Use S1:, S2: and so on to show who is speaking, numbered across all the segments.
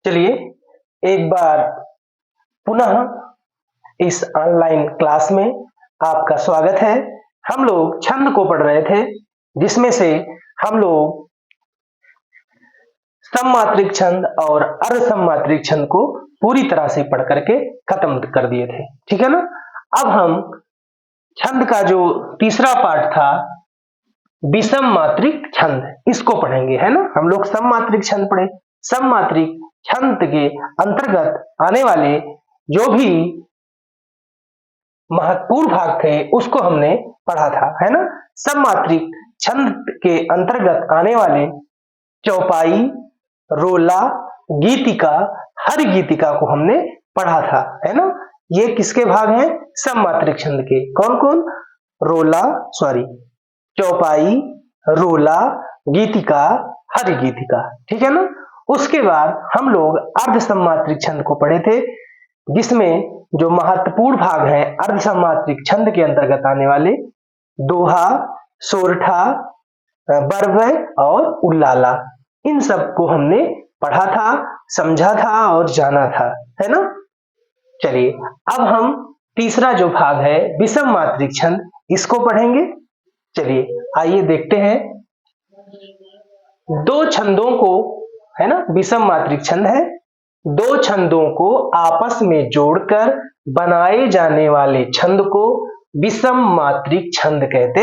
S1: चलिए एक बार पुनः इस ऑनलाइन क्लास में आपका स्वागत है। हम लोग छंद को पढ़ रहे थे, जिसमें से हम लोग सममात्रिक छंद और अर्धसममात्रिक छंद को पूरी तरह से पढ़ करके खत्म कर दिए थे, ठीक है ना। अब हम छंद का जो तीसरा पार्ट था विषम मात्रिक छंद, इसको पढ़ेंगे, है ना। हम लोग सममात्रिक छंद पढ़े, सममात्रिक छंद के अंतर्गत आने वाले जो भी महत्वपूर्ण भाग थे उसको हमने पढ़ा था, है ना। सममात्रिक छंद के अंतर्गत आने वाले चौपाई, रोला, गीतिका, हर गीतिका को हमने पढ़ा था, है ना। ये किसके भाग हैं? सममात्रिक छंद के। कौन कौन? चौपाई, रोला, गीतिका, हर गीतिका, ठीक है ना। उसके बाद हम लोग अर्धसममात्रिक छंद को पढ़े थे, जिसमें जो महत्वपूर्ण भाग है अर्धसममात्रिक छंद के अंतर्गत आने वाले दोहा, सोरठा, बरवय और उल्लाला, इन सब को हमने पढ़ा था, समझा था और जाना था, है ना। चलिए अब हम तीसरा जो भाग है विषम मात्रिक छंद, इसको पढ़ेंगे। चलिए आइए देखते हैं। दो छंदों को, है ना, विषम मात्रिक छंद है, दो छंदों को आपस में जोड़कर बनाए जाने वाले छंद को विषम मात्रिक छंद कहते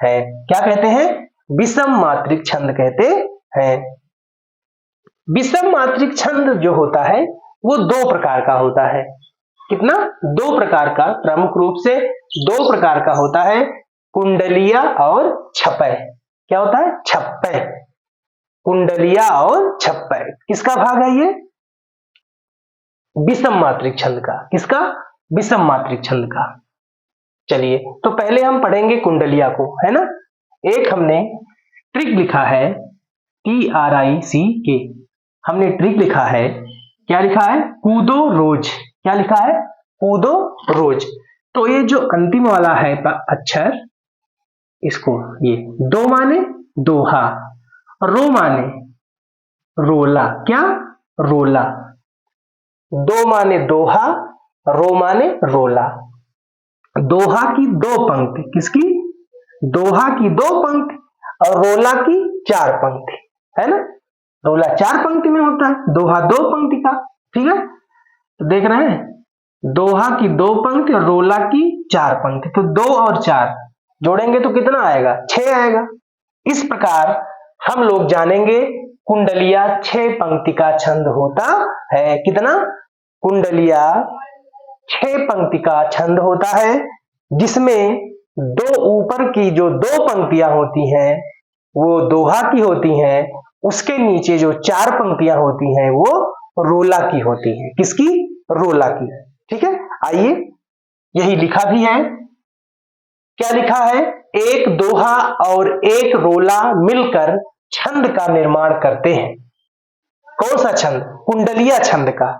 S1: हैं। क्या कहते हैं? विषम मात्रिक छंद कहते हैं। विषम मात्रिक छंद जो होता है वो दो प्रकार का होता है। कितना? दो प्रकार का, प्रमुख रूप से दो प्रकार का होता है, कुंडलिया और छपय। क्या होता है? छपय। कुंडलिया और छपय किसका भाग है? ये विषम मात्रिक छंद का। किसका? विषम मात्रिक छंद का। चलिए तो पहले हम पढ़ेंगे कुंडलिया को, है ना। एक हमने ट्रिक लिखा है TRICK, हमने ट्रिक लिखा है। क्या लिखा है? कूदो रोज। क्या लिखा है? कूदो रोज। तो ये जो अंतिम वाला है अक्षर, इसको ये दो माने दोहा, रो माने रोला। क्या? रोला। दो माने दोहा, रो माने रोला। दोहा की दो पंक्ति, किसकी? दोहा की दो पंक्ति और रोला की चार पंक्ति, है ना। रोला चार पंक्ति में होता है, दोहा दो पंक्ति का, ठीक है। तो देख रहे हैं, दोहा की दो पंक्ति और रोला की चार पंक्ति, तो दो और चार जोड़ेंगे तो कितना आएगा? 6 आएगा। इस प्रकार हम लोग जानेंगे कुंडलिया 6 पंक्ति का छंद होता है। कितना? कुंडलिया 6 पंक्ति का छंद होता है, जिसमें दो ऊपर की जो दो पंक्तियां होती हैं वो दोहा की होती हैं, उसके नीचे जो चार पंक्तियां होती हैं वो रोला की होती हैं। किसकी? रोला की, ठीक है। आइए, यही लिखा भी है। क्या लिखा है? एक दोहा और एक रोला मिलकर छंद का निर्माण करते हैं। कौन सा छंद? कुंडलिया छंद का।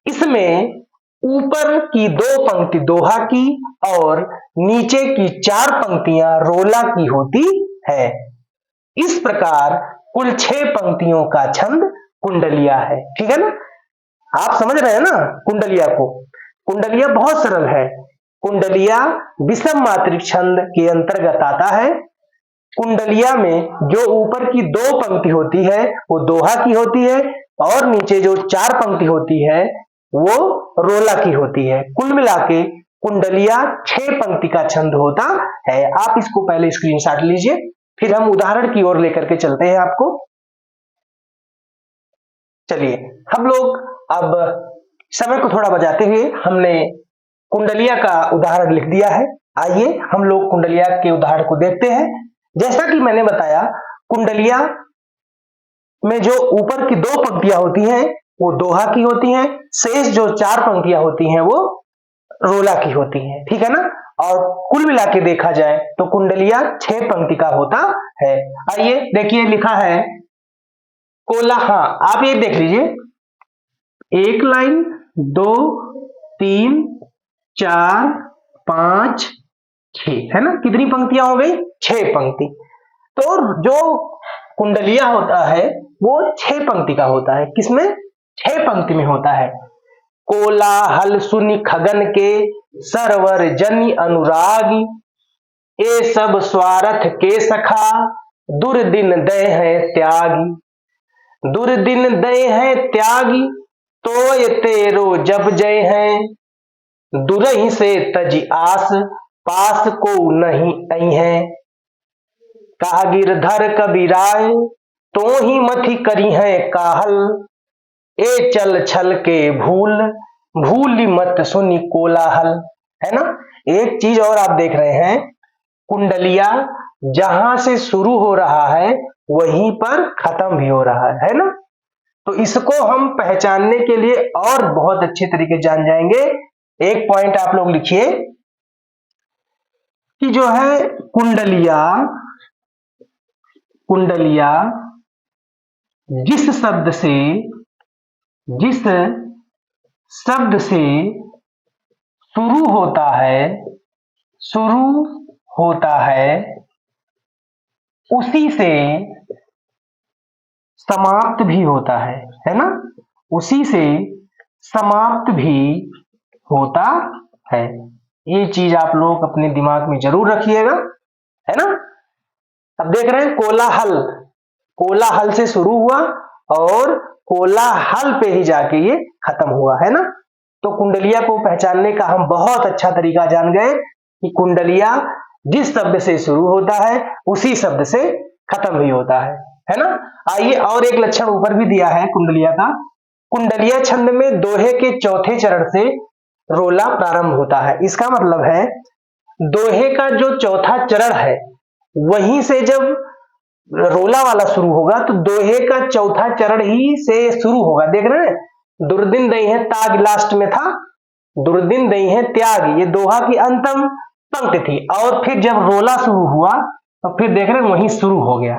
S1: इसमें ऊपर की दो पंक्ति दोहा की और नीचे की चार पंक्तियां रोला की होती है। इस प्रकार कुल 6 पंक्तियों का छंद कुंडलिया है, ठीक है ना। आप समझ रहे हैं ना कुंडलिया को? कुंडलिया बहुत सरल है। कुंडलिया विषम मात्रिक छंद के अंतर्गत आता है। कुंडलिया में जो ऊपर की दो पंक्ति होती है वो दोहा की होती है और नीचे जो चार पंक्ति होती है वो रोला की होती है। कुल मिलाके कुंडलिया 6 पंक्ति का छंद होता है। आप इसको पहले स्क्रीनशॉट लीजिए, फिर हम उदाहरण की ओर लेकर के चलते हैं आपको। चलिए हम लोग अब समय को थोड़ा बचाते हुए हमने कुंडलिया का उदाहरण लिख दिया है। आइए हम लोग कुंडलिया के उदाहरण को देखते हैं। जैसा कि मैंने बताया, कुंडलिया में जो ऊपर की दो पंक्तियां होती हैं वो दोहा की होती हैं, शेष जो चार पंक्तियां होती हैं वो रोला की होती हैं, ठीक है ना। और कुल मिला के देखा जाए तो कुंडलिया 6 पंक्ति का होता है। आइए देखिए, लिखा है कोला। हाँ, आप ये देख लीजिए, एक लाइन, 2, 3, 4, 5, 6, है ना। कितनी पंक्तियां हो गई? 6 पंक्ति। तो जो कुंडलिया होता है वो 6 पंक्ति का होता है। किसमें? 6 पंक्ति में होता है। कोलाहल सुनि खगन के सरवर जनि अनुरागी, ये सब स्वार्थ के सखा दुर्दिन दय है त्यागी। दुर्दिन दय है त्यागी तोय तेरो जब जय है, दुरहि से तजी आस पास को नहीं आई है। कहा गिरधर कबीराय तो ही मथि करी है काहल, ए चल छल के भूल भूली मत सुनी कोलाहल। है ना। एक चीज और आप देख रहे हैं, कुंडलिया जहां से शुरू हो रहा है वहीं पर खत्म भी हो रहा है ना। तो इसको हम पहचानने के लिए और बहुत अच्छे तरीके जान जाएंगे। एक पॉइंट आप लोग लिखिए कि जो है कुंडलिया, कुंडलिया जिस शब्द से शुरू होता है उसी से समाप्त भी होता है ना। उसी से समाप्त भी होता है। ये चीज आप लोग अपने दिमाग में जरूर रखिएगा, है ना। अब देख रहे हैं कोलाहल, कोलाहल से शुरू हुआ और कोलाहल पे ही जाके ये खत्म हुआ, है ना। तो कुंडलिया को पहचानने का हम बहुत अच्छा तरीका जान गए कि कुंडलिया जिस शब्द से शुरू होता है उसी शब्द से खत्म भी होता है ना। आइए और एक लक्षण ऊपर भी दिया है कुंडलिया का। कुंडलिया छंद में दोहे के चौथे चरण से रोला प्रारंभ होता है। इसका मतलब है दोहे का जो चौथा चरण है वहीं से जब रोला वाला शुरू होगा तो दोहे का चौथा चरण ही से शुरू होगा। देख रहे हैं, दुर्दिन दई है ताग लास्ट में था, दुर्दिन दई है त्याग, ये दोहा की अंतिम पंक्ति थी। और फिर जब रोला शुरू हुआ तो फिर देख रहे हैं वहीं शुरू हो गया,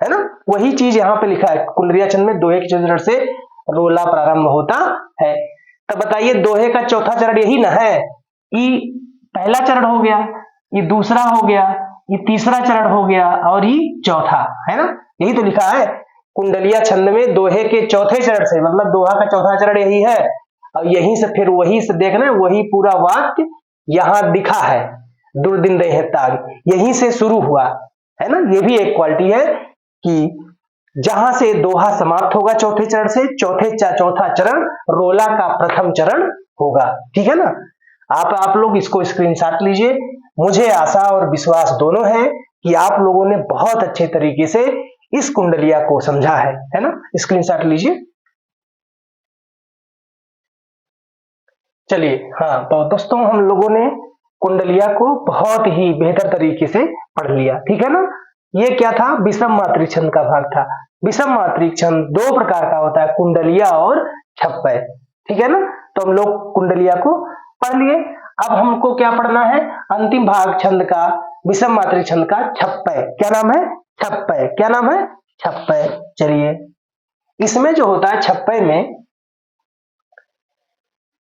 S1: है ना। वही चीज यहाँ पे लिखा है, कुंडलिया छंद में दोहे के चौथे चरण से रोला प्रारंभ होता है। तो बताइए दोहे का चौथा चरण यही ना है। ये पहला चरण हो गया, ये दूसरा हो गया, ये तीसरा चरण हो गया और ये चौथा, है ना। यही तो लिखा है कुंडलिया छंद में दोहे के चौथे चरण से, मतलब दोहा का चौथा चरण यही है। और यहीं से फिर वही से देखना वही पूरा वाक्य यहां दिखा है, दुर्दिन दई है ताग, यहीं से शुरू हुआ, है ना। ये भी एक क्वालिटी है कि जहां से दोहा समाप्त होगा चौथे चरण से, चौथा चरण रोला का प्रथम चरण होगा। ठीक है ना। आप लोग इसको स्क्रीनशॉट लीजिए। मुझे आशा और विश्वास दोनों है कि आप लोगों ने बहुत अच्छे तरीके से इस कुंडलिया को समझा है ना। स्क्रीनशॉट लीजिए। चलिए, हाँ तो दोस्तों हम लोगों ने कुंडलिया को बहुत ही बेहतर तरीके से पढ़ लिया, ठीक है ना। ये क्या था, विषम मात्रिक छंद का भाग था। विषम मात्रिक छंद दो प्रकार का होता है, कुंडलिया और छप्पय, ठीक है ना। तो हम लोग कुंडलिया को पढ़ लिए। अब हमको क्या पढ़ना है, अंतिम भाग छंद का, विषम मात्रिक छंद का छप्पय। क्या नाम है, छप्पय। क्या नाम है, छप्पय। चलिए, इसमें जो होता है छप्पय में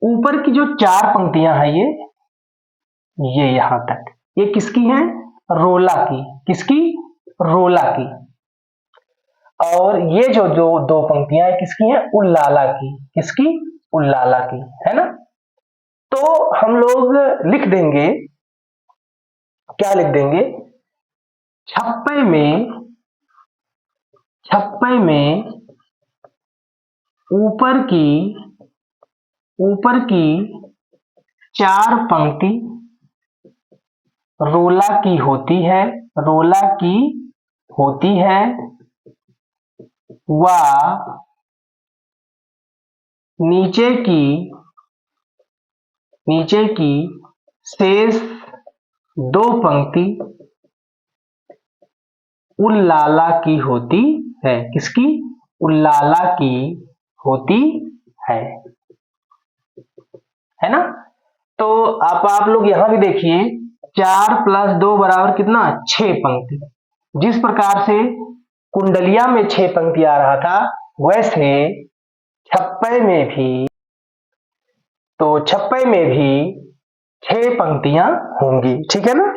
S1: ऊपर की जो 4 पंक्तियां हैं ये यहां तक, ये किसकी है, रोला की। किसकी, रोला की। और ये जो दो पंक्तियां हैं किसकी हैं, उल्लाला की। किसकी, उल्लाला की, है ना। तो हम लोग लिख देंगे, क्या लिख देंगे, छप्पय में ऊपर की 4 पंक्ति रोला की होती है, रोला की होती है, व नीचे की शेष 2 पंक्ति उल्लाला की होती है। किसकी, उल्लाला की होती है ना। तो आप लोग यहां भी देखिए, 4 + 2 बराबर कितना, 6 पंक्ति। जिस प्रकार से कुंडलिया में 6 पंक्ति आ रहा था वैसे छप्पय में भी, तो छप्पय में भी 6 पंक्तियां होंगी, ठीक है ना।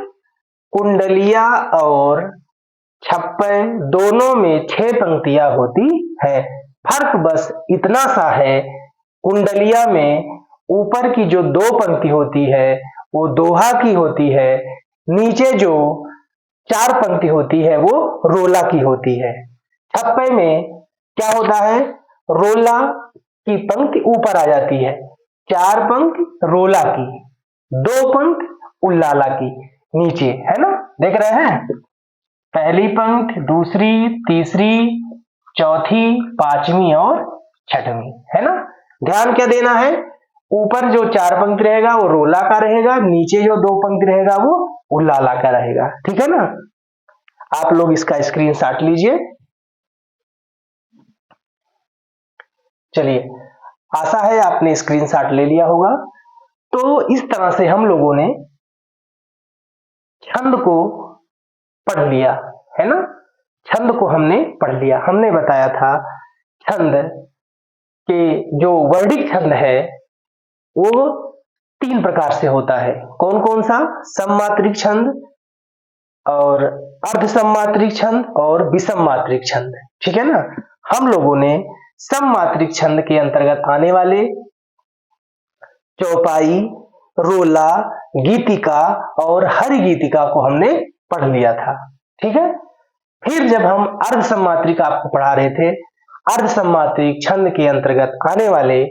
S1: कुंडलिया और छप्पय दोनों में 6 पंक्तियां होती है। फर्क बस इतना सा है, कुंडलिया में ऊपर की जो 2 पंक्ति होती है वो दोहा की होती है, नीचे जो 4 पंक्ति होती है वो रोला की होती है। छप्पे में क्या होता है, रोला की पंक्ति ऊपर आ जाती है, 4 पंक्ति रोला की, 2 पंक्ति उल्लाला की नीचे, है ना, देख रहे हैं, पहली पंक्ति, दूसरी, तीसरी, चौथी, पांचवी और छठवीं, है ना। ध्यान क्या देना है, ऊपर जो 4 पंक्ति रहेगा वो रोला का रहेगा, नीचे जो 2 पंक्ति रहेगा वो उल्लाला का रहेगा, ठीक है ना। आप लोग इसका स्क्रीनशॉट लीजिए। चलिए, आशा है आपने स्क्रीनशॉट ले लिया होगा। तो इस तरह से हम लोगों ने छंद को पढ़ लिया, है ना। छंद को हमने पढ़ लिया। हमने बताया था छंद के जो वर्णिक छंद है वो 3 प्रकार से होता है। कौन कौन सा, सममात्रिक छंद और अर्ध सममात्रिक छंद और विषम मात्रिक छंद, ठीक है ना। हम लोगों ने सममात्रिक छंद के अंतर्गत आने वाले चौपाई, रोला, गीतिका और हरि गीतिका को हमने पढ़ लिया था, ठीक है। फिर जब हम अर्ध सममात्रिक आपको पढ़ा रहे थे, अर्ध सममात्रिक छंद के अंतर्गत आने वाले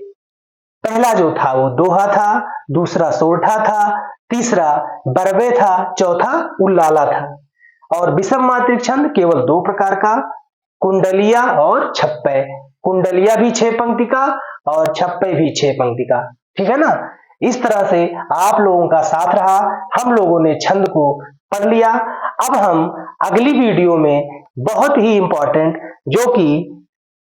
S1: पहला जो था वो दोहा था, दूसरा सोरठा था, तीसरा बरबे था, चौथा उल्लाला था। और विषम मात्रिक छंद केवल 2 प्रकार का, कुंडलिया और छप्पे। कुंडलिया भी 6 पंक्ति का और छप्पे भी 6 पंक्ति का, ठीक है ना। इस तरह से आप लोगों का साथ रहा, हम लोगों ने छंद को पढ़ लिया। अब हम अगली वीडियो में बहुत ही इंपॉर्टेंट, जो कि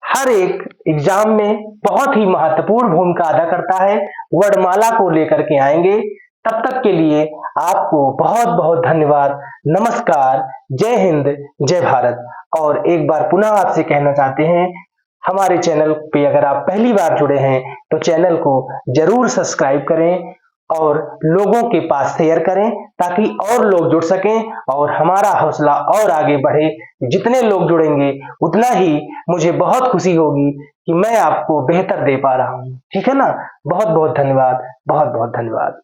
S1: हर एक एग्जाम में बहुत ही महत्वपूर्ण भूमिका अदा करता है, वर्णमाला को लेकर के आएंगे। तब तक के लिए आपको बहुत बहुत धन्यवाद। नमस्कार, जय हिंद, जय भारत। और एक बार पुनः आपसे कहना चाहते हैं, हमारे चैनल पे अगर आप पहली बार जुड़े हैं तो चैनल को जरूर सब्सक्राइब करें और लोगों के पास शेयर करें, ताकि और लोग जुड़ सकें और हमारा हौसला और आगे बढ़े। जितने लोग जुड़ेंगे उतना ही मुझे बहुत खुशी होगी कि मैं आपको बेहतर दे पा रहा हूं, ठीक है ना। बहुत बहुत धन्यवाद, बहुत बहुत धन्यवाद।